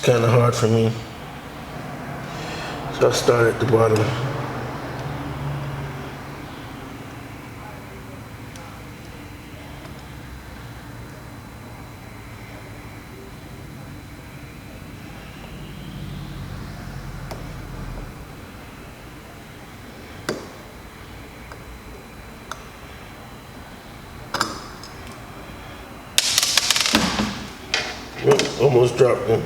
kind of hard for me. So I'll start at the bottom. Almost dropped them.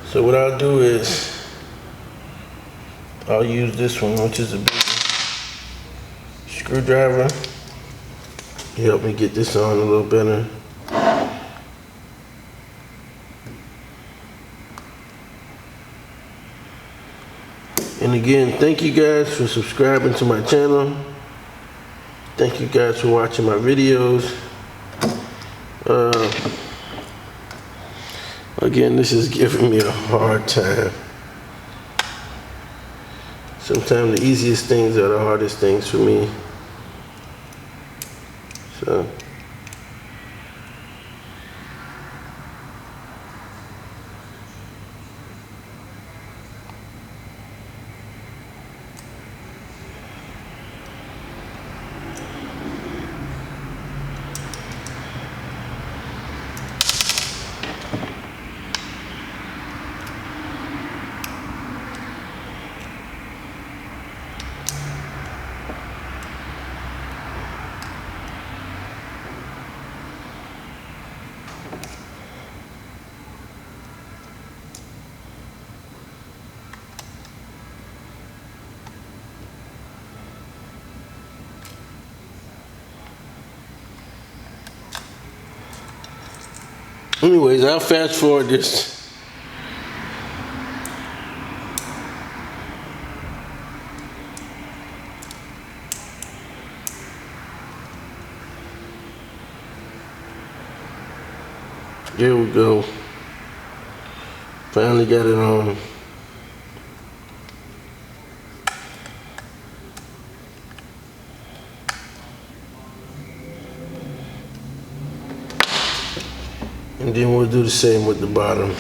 So what I'll do is I'll use this one, which is a big screwdriver, to help me get this on a little better. And again, thank you guys for subscribing to my channel. Thank you guys for watching my videos. Again, this is giving me a hard time. Sometimes the easiest things are the hardest things for me. So. Anyways, I'll fast forward this. There we go. Finally got it on. And then we'll do the same with the bottom.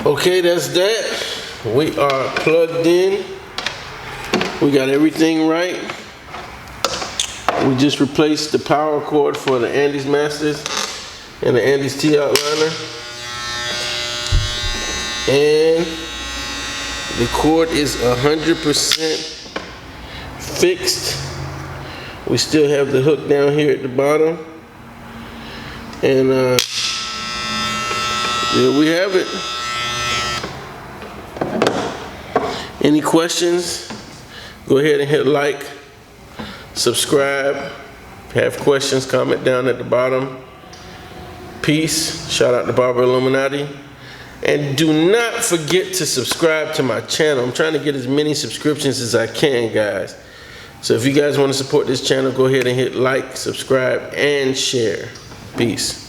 Okay, that's that. We are plugged in. We got everything right. We just replaced the power cord for the Andis Masters and the Andis T-outliner. And the cord is 100% fixed. We still have the hook down here at the bottom. And there we have it. Any questions? Go ahead and hit like, subscribe. If you have questions, comment down at the bottom. Peace. Shout out to Barber Illuminati. And do not forget to subscribe to my channel. I'm trying to get as many subscriptions as I can, guys. So if you guys want to support this channel, go ahead and hit like, subscribe, and share. Peace.